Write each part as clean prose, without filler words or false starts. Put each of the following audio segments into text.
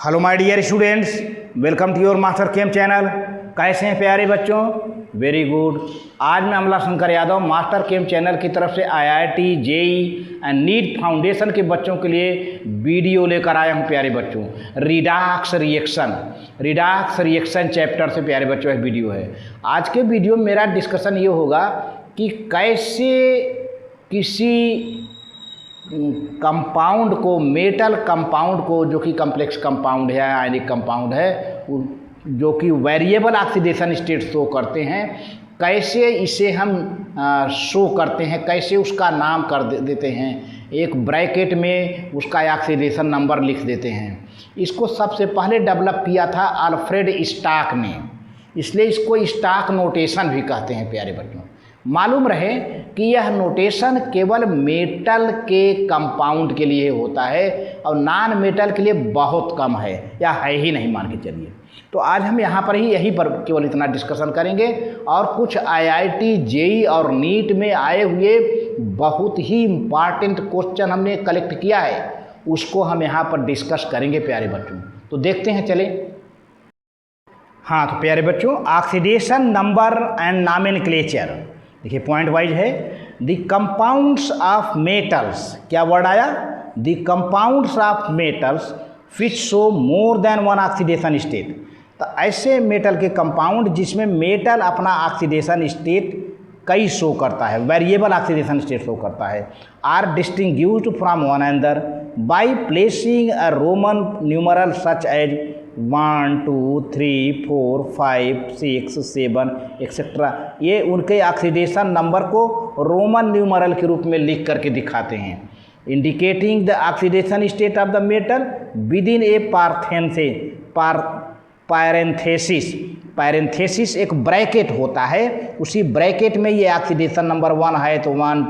Hello my dear students, welcome to your master camp channel. कैसे हैं प्यारे बच्चों? Very good. आज मैं Amla Shankar Yadav master camp channel की तरफ से IIT, JEE and NEET foundation के बच्चों के लिए वीडियो लेकर आया हूं प्यारे बच्चों। रिडक्स रिएक्शन चैप्टर से प्यारे बच्चों एक वीडियो है। आज के वीडियो में मेरा डिस्कशन ये होगा कि कैसे किसी कंपाउंड को, मेटल कंपाउंड को, जो कि कम्प्लेक्स कंपाउंड है, आयनिक कंपाउंड है, जो कि वेरिएबल ऑक्सीडेशन स्टेट शो करते हैं, कैसे इसे हम शो करते हैं, कैसे उसका नाम कर देते हैं, एक ब्रैकेट में उसका ऑक्सीडेशन नंबर लिख देते हैं। इसको सबसे पहले डेवलप किया था अल्फ्रेड स्टाक ने, इसलिए इसको स्टाक नोटेशन भी कहते हैं प्यारे बच्चों। मालूम रहे कि यह नोटेशन केवल मेटल के कंपाउंड के लिए होता है और नॉन मेटल के लिए बहुत कम है या है ही नहीं, मान के चलिए। तो आज हम यहाँ पर ही यहीं पर केवल इतना डिस्कशन करेंगे और कुछ आईआईटी, जेई और नीट में आए हुए बहुत ही इम्पॉर्टेंट क्वेश्चन हमने कलेक्ट किया है, उसको हम यहाँ पर डिस्कस करेंगे प्यारे बच्चों। तो देखते हैं, चले। हाँ तो प्यारे बच्चों, ऑक्सीडेशन नंबर एंड नॉमेनक्लेचर देखिए, पॉइंट वाइज है। द कंपाउंड्स ऑफ मेटल्स, क्या वर्ड आया? The compounds of metals which show more than one oxidation state. तो ऐसे मेटल के कंपाउंड जिसमें मेटल अपना ऑक्सीडेशन स्टेट कई शो करता है, वेरिएबल ऑक्सीडेशन स्टेट शो करता है, are distinguished from one another by placing a roman numeral such as 1 2 3 4 5 6 7 etcetera. ये उनके ऑक्सीडेशन नंबर को रोमन न्यूमरल के रूप में लिख करके दिखाते हैं। Indicating the oxidation state of the metal within a parenthesis एक ब्रैकेट होता है, उसी ब्रैकेट में ये ऑक्सीडेशन नंबर 1 है तो 1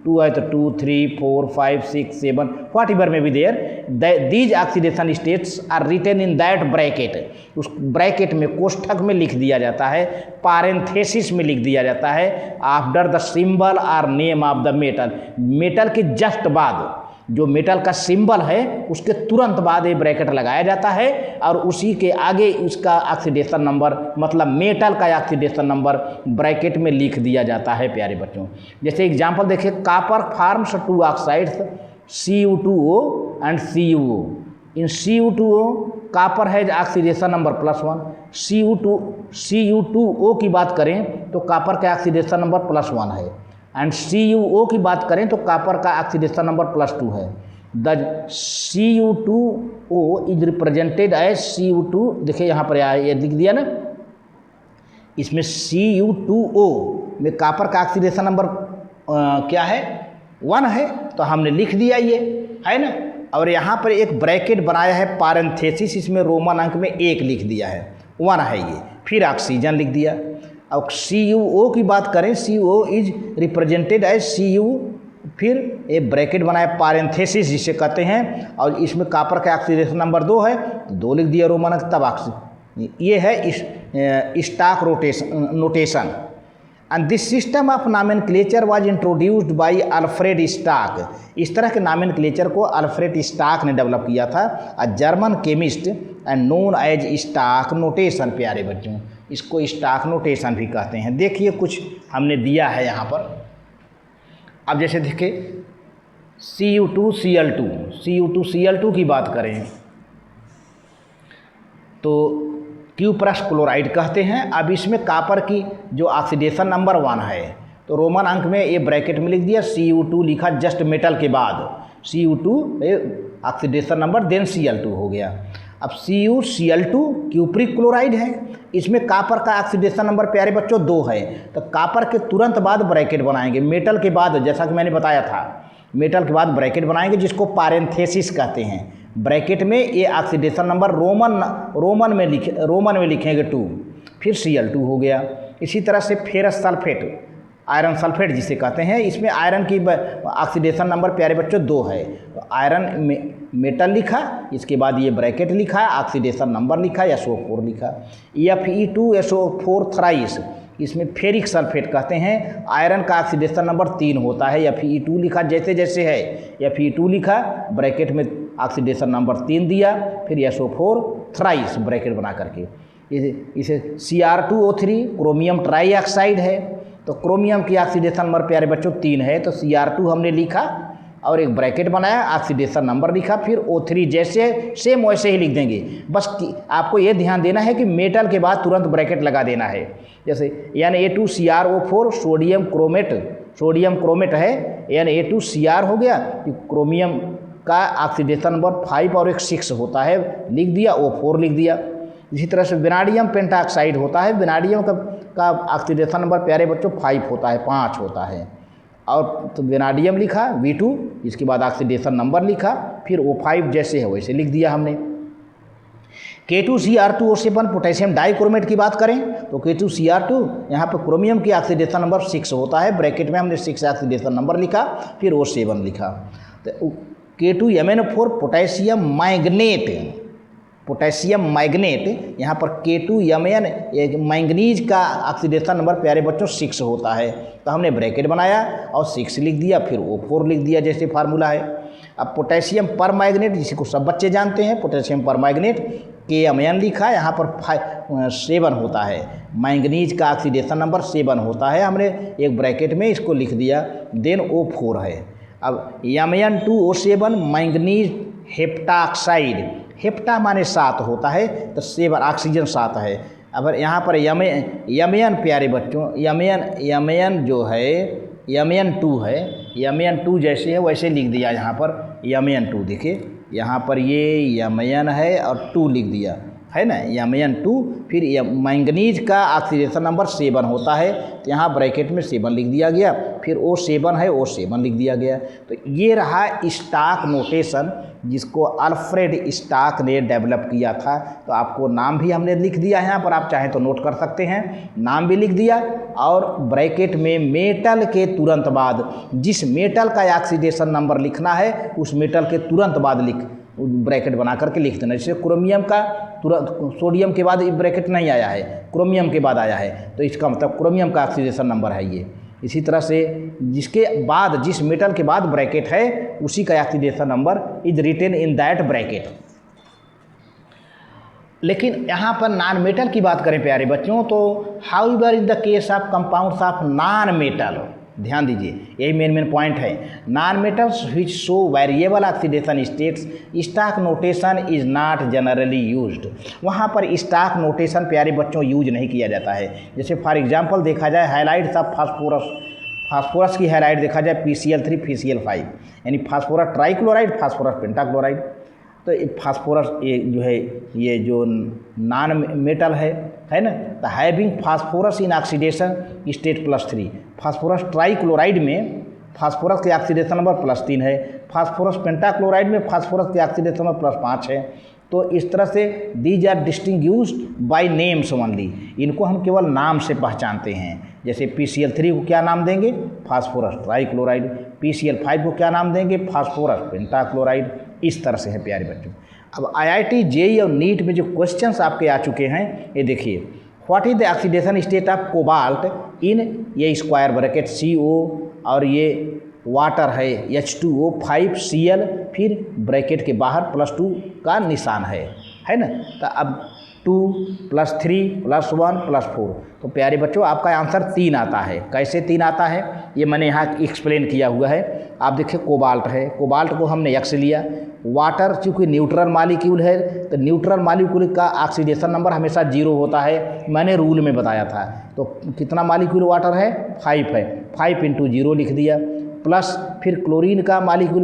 2 है तो 2 3 4 5 6 7 whatever may be there, these oxidation states are written in that bracket. उस ब्रैकेट में, कोष्ठक में लिख दिया जाता है, पैरेंथेसिस में लिख दिया जाता है, after the symbol or name of the metal. Metal के जस्ट बाद, जो मेटल का सिंबल है उसके तुरंत बाद ये ब्रैकेट लगाया जाता है और उसी के आगे उसका ऑक्सीडेशन नंबर, मतलब मेटल का ऑक्सीडेशन नंबर ब्रैकेट में लिख दिया जाता है प्यारे बच्चों। जैसे एग्जांपल देखिए, copper forms 2 oxides Cu2O and CuO। In Cu2O copper है ऑक्सीडेशन नंबर +1, Cu2O की बात करें तो कॉपर का ऑक्सीडेशन नंबर +1 है, एंड CuO की बात करें तो कॉपर का ऑक्सीडेशन नंबर +2 है। The Cu2O is represented as Cu2, देखिए यहाँ पर ये लिख दिया ना, इसमें Cu2O में कॉपर का ऑक्सीडेशन नंबर क्या है? 1 है, तो हमने लिख दिया, ये है ना। और यहाँ पर एक ब्रैकेट बनाया है पैरेंथेसिस, इसमें रोमन अंक में 1 लिख दिया है, 1 है ये, फिर ऑक्सीजन लिख दिया। और CuO की बात करें, CuO is represented as Cu, फिर एक ब्रैकेट बनाया पैरेंथेसिस जिसे कहते हैं, और इसमें कॉपर का ऑक्सीडेशन नंबर 2 है तो 2 लिख दिया रोमन अंक, तब ऑक्सीजन। ये है stock notation. And this system of nomenclature was introduced by Alfred stock. इस तरह के नॉमेनक्लेचर को अल्फ्रेड स्टाक ने डेवलप किया था, a German chemist and known as Stock notation. प्यारे बच्चों, इसको स्टाक नोटेशन भी कहते हैं। देखिए कुछ हमने दिया है यहाँ पर। अब जैसे देखिए Cu2Cl2 की बात करें तो क्यूप्रस क्लोराइड कहते हैं। अब इसमें कॉपर की जो ऑक्सीडेशन नंबर 1 है तो रोमन अंक में ये ब्रैकेट में लिख दिया, Cu2 लिखा जस्ट मेटल के बाद, Cu2 oxidation number, then Cl2 हो गया। अब CuCl2 क्यूप्रिक क्लोराइड है, इसमें कॉपर का ऑक्सीडेशन नंबर प्यारे बच्चों 2 है, तो कॉपर के तुरंत बाद ब्रैकेट बनाएंगे, मेटल के बाद, जैसा कि मैंने बताया था, मेटल के बाद ब्रैकेट बनाएंगे जिसको पैरेंथेसिस कहते हैं। ब्रैकेट में ये ऑक्सीडेशन नंबर रोमन में लिखेंगे 2, फिर Cl2 हो गया। इसी तरह से फेरस सल्फेट, आयरन सल्फेट जिसे कहते हैं, इसमें आयरन की ऑक्सीडेशन नंबर प्यारे बच्चों 2 है, तो आयरन मेटल लिखा, इसके बाद ये ब्रैकेट लिखा, ऑक्सीडेशन नंबर लिखा, SO4 लिखा। Fe2SO4 थ्राइस, इसमें फेरिक सल्फेट कहते हैं, आयरन का ऑक्सीडेशन नंबर 3 होता है, Fe2 लिखा जैसे जैसे है, Fe2 लिखा, ब्रैकेट में ऑक्सीडेशन नंबर 3 दिया, फिर SO4 थ्राइस ब्रैकेट बना करके इसे Cr2O3 क्रोमियम ट्राईऑक्साइड है, तो क्रोमियम की ऑक्सीडेशन नंबर प्यारे बच्चों 3 है, तो Cr2 हमने लिखा और एक ब्रैकेट बनाया, ऑक्सीडेशन नंबर लिखा, फिर O3 जैसे सेम वैसे ही लिख देंगे। बस आपको ये ध्यान देना है कि मेटल के बाद तुरंत ब्रैकेट लगा देना है। जैसे Na2CrO4 सोडियम क्रोमेट है, Na2Cr हो गया, क्रोमियम का ऑक्सीडेशन नंबर 5 और एक 6 होता है, लिख दिया, O4 लिख दिया। इसी तरह से वेनाडियम पेंटाऑक्साइड होता है, वेनाडियम का ऑक्सीडेशन नंबर प्यारे बच्चों 5 होता है, 5 होता है, और तो वेनाडियम लिखा V2, इसके बाद ऑक्सीडेशन नंबर लिखा, फिर O5 जैसे है वैसे लिख दिया हमने। K2Cr2O7 पोटेशियम डाइक्रोमेट की बात करें तो K2Cr2 यहाँ पर क्रोमियम की ऑक्सीडेशन नंबर 6 होता है, ब्रैकेट में हमने 6 ऑक्सीडेशन नंबर लिखा, फिर O7 लिखा। तो K2MnO4 पोटेशियम मैग्नेट यहाँ पर K2Mn मैंगनीज का ऑक्सीडेशन नंबर प्यारे बच्चों 6 होता है, तो हमने ब्रैकेट बनाया और 6 लिख दिया, फिर O4 लिख दिया जैसे फार्मूला है। अब पोटेशियम पर मैग्नेट जिसको सब बच्चे जानते हैं, पोटेशियम पर मैग्नेट Kmn लिखा, यहाँ पर 7 होता है, मैंगनीज का ऑक्सीडेशन नंबर 7 होता है, हमने एक ब्रैकेट में इसको लिख दिया, देन O4 है। अब Mn2O7 मैंगनीज हेप्टाक्साइड, हेप्टा माने 7 होता है, तो 7 ऑक्सीजन 7 है। अब यहाँ पर Mn प्यारे बच्चों Mn जो है Mn2 है, Mn2 जैसे है वैसे लिख दिया, यहाँ पर Mn2 देखिए, यहाँ पर ये Mn है और 2 लिख दिया है ना, Mn2, फिर मैंगनीज का ऑक्सीडेशन नंबर 7 होता है, तो यहाँ ब्रैकेट में 7 लिख दिया गया, फिर O7 है, O7 लिख दिया गया। तो ये रहा स्टॉक नोटेशन जिसको अल्फ्रेड स्टॉक ने डेवलप किया था। तो आपको नाम भी हमने लिख दिया है यहाँ पर, आप चाहें तो नोट कर सकते हैं, नाम भी लिख दिया, और ब्रैकेट में मेटल के तुरंत बाद जिस मेटल का ऑक्सीडेशन नंबर लिखना है उस मेटल के तुरंत बाद ब्रैकेट बना करके लिख देना। जैसे क्रोमियम का तुरंत सोडियम के बाद ब्रैकेट नहीं आया है, क्रोमियम के बाद आया है, तो इसका मतलब क्रोमियम का ऑक्सीडेशन नंबर है ये। इसी तरह से जिसके बाद जिस मेटल के बाद ब्रैकेट है उसी का oxidation number is written in that bracket. लेकिन यहाँ पर नॉन मेटल की बात करें प्यारे बच्चों, तो however in the case of compounds of non metal, ध्यान दीजिए यही मेन पॉइंट है, non metals which show variable oxidation states stock notation is not generally used. वहाँ पर स्टॉक नोटेशन प्यारे बच्चों यूज नहीं किया जाता है। जैसे फॉर एग्जांपल देखा जाए हाइलाइट्स ऑफ फास्फोरस की हाइलाइट देखा जाए PCl3 FeCl5, यानी फास्फोरस ट्राइक्लोराइड, फास्फोरस पेंटाक्लोराइड। तो फास्फोरस ये जो है ये जो नॉन मेटल है ना, तो having phosphorus in oxidation state +3, phosphorus trichloride में फास्फोरस के ऑक्सीडेशन नंबर +3 है, फास्फोरस पेंटाक्लोराइड में फास्फोरस के ऑक्सीडेशन नंबर +5 है। तो इस तरह से these are distinguished by names only, इनको हम केवल नाम से पहचानते हैं। जैसे PCl3 को क्या नाम देंगे, फास्फोरस ट्राइक्लोराइड, PCl5 को क्या नाम देंगे, फास्फोरस पेंटाक्लोराइड। इस तरह से है प्यारे बच्चों। अब IIT JEE और नीट में जो क्वेश्चंस आपके आ चुके हैं ये देखिए, what is the oxidation state of cobalt in, ये स्क्वायर ब्रैकेट CO और ये वाटर है H2O 5Cl, फिर ब्रैकेट के बाहर +2 का निशान है ना। तो अब 2 + 3 + 1 + 4, तो प्यारे बच्चों आपका आंसर 3 आता है। कैसे 3 आता है ये मैंने यहाँ एक्सप्लेन किया हुआ है। आप देखिए कोबाल्ट है, कोबाल्ट को हमने X लिया, वाटर चूँकि न्यूट्रल मालिक्यूल है तो न्यूट्रल मालिक्यूल का ऑक्सीडेशन नंबर हमेशा 0 होता है, मैंने रूल में बताया था। तो कितना मालिक्यूल वाटर है, 5 है, 5 × 0 लिख दिया, प्लस फिर क्लोरीन का मालिक्यूल,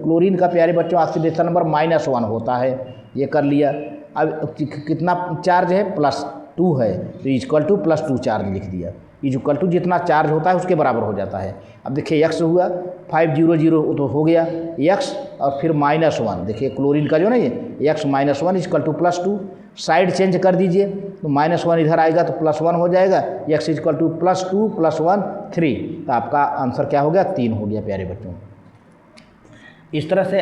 क्लोरीन का प्यारे बच्चों ऑक्सीडेशन नंबर -1 होता है, ये कर लिया। अब कितना चार्ज है, +2 है, तो इक्वल टू +2 चार्ज लिख दिया, इक्वल टू जितना चार्ज होता है उसके बराबर हो जाता है। अब देखिए X हुआ 500 तो हो गया X, और फिर -1 देखिए क्लोरीन का जो ना ये X -1 equal to +2, side change कर दीजिए तो -1 इधर आएगा तो +1 हो जाएगा, X इक्वल टू +2 + 1 3, तो आपका आंसर क्या हो गया, 3 हो गया प्यारे बच्चों। इस तरह से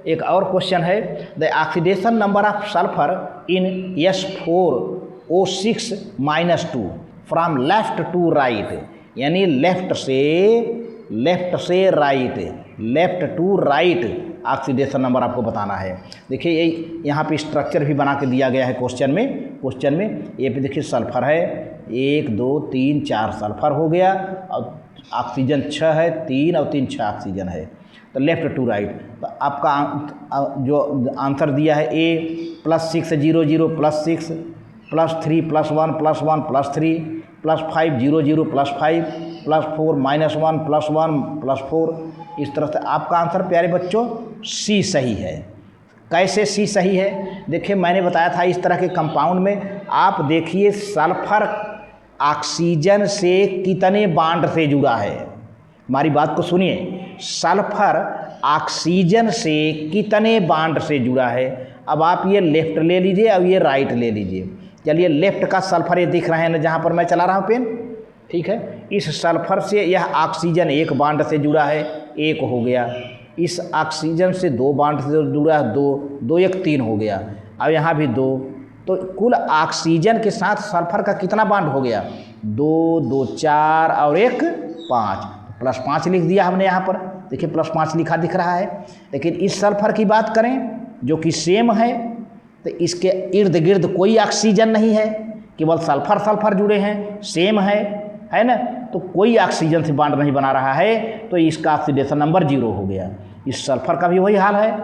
एक और क्वेश्चन है, the oxidation number of sulphur in S4O6 -2 from left to right, यानी लेफ्ट से right, left to right oxidation number आपको बताना है। देखिए ये यहाँ पे स्ट्रक्चर भी बना के दिया गया है क्वेश्चन में ये पे देखिए सल्फर है 1 2 3 4 सल्फर हो गया और ऑक्सीजन 6 है, 3 और 3 6 ऑक्सीजन है। तो लेफ्ट टू राइट, तो आपका जो आंसर दिया है ए +6 0 0 +6 +3 +1 +1 +3 +5 0 0 +5 +4 -1 +1 +4, इस तरह से आपका आंसर प्यारे बच्चों सी सही है। कैसे सी सही है? देखिए मैंने बताया था इस तरह के कंपाउंड में आप देखिए सल्फर ऑक्सीजन से कितने बांड से जुड़ा है। हमारी बात को सुनिए, सल्फर ऑक्सीजन से कितने बांड से जुड़ा है। अब आप ये लेफ्ट ले लीजिए, अब ये राइट ले लीजिए। चलिए लेफ्ट का सल्फर ये दिख रहे हैं ना जहाँ पर मैं चला रहा हूँ पेन, ठीक है। इस सल्फर से यह ऑक्सीजन एक बांड से जुड़ा है, एक हो गया। इस ऑक्सीजन से 2 बांड से जुड़ा है, 2 1 3 हो गया। अब यहाँ भी 2, तो कुल ऑक्सीजन के साथ सल्फर का कितना बांड हो गया? 2 2 4 और 1 5, +5 लिख दिया हमने यहाँ पर। देखिए +5 लिखा दिख रहा है। लेकिन इस सल्फर की बात करें जो कि सेम है, तो इसके इर्द गिर्द कोई ऑक्सीजन नहीं है, केवल सल्फर जुड़े हैं, सेम है ना। तो कोई ऑक्सीजन से बांड नहीं बना रहा है, तो इसका ऑक्सीडेशन नंबर 0 हो गया। इस सल्फर का भी वही हाल है,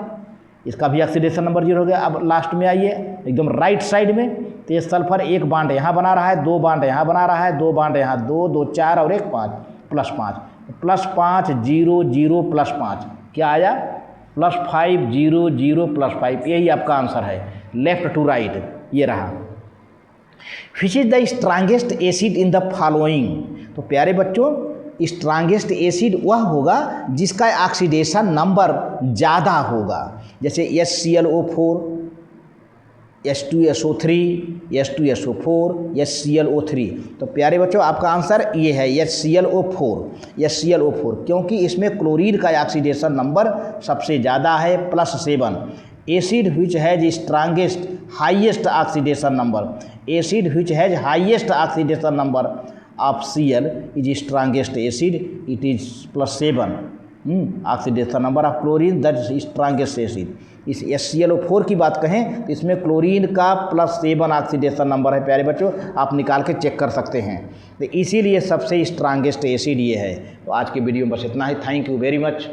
इसका भी ऑक्सीडेशन नंबर 0 हो गया। अब लास्ट में आइए एकदम राइट साइड में, तो ये सल्फर एक बांड यहाँ बना रहा है, 2 बांड यहाँ बना रहा है, 2 बांड यहाँ, 2 2 4 और 1 5, +5 +5 0 0 +5 क्या आया? +5 0 0 +5, यही आपका आंसर है लेफ्ट टू राइट, ये रहा। Which is the strongest acid in the following? तो प्यारे बच्चों स्ट्रांगेस्ट एसिड वह होगा जिसका ऑक्सीडेशन नंबर ज़्यादा होगा, जैसे HClO4, H2SO3, H2SO4, HClO3। तो प्यारे बच्चों आपका आंसर ये है HClO4, क्योंकि इसमें क्लोरीन का ऑक्सीडेशन नंबर सबसे ज़्यादा है +7। Acid which has strongest highest oxidation number, acid which has highest oxidation number of Cl is strongest acid, it is +7 oxidation number of chlorine, that is strongest acid. इस HClO4 की बात कहें तो इसमें chlorine का +7 ऑक्सीडेशन नंबर है प्यारे बच्चों, आप निकाल के चेक कर सकते हैं। तो इसीलिए सबसे स्ट्रांगेस्ट एसिड ये है। तो आज की वीडियो में बस इतना ही। Thank you very much.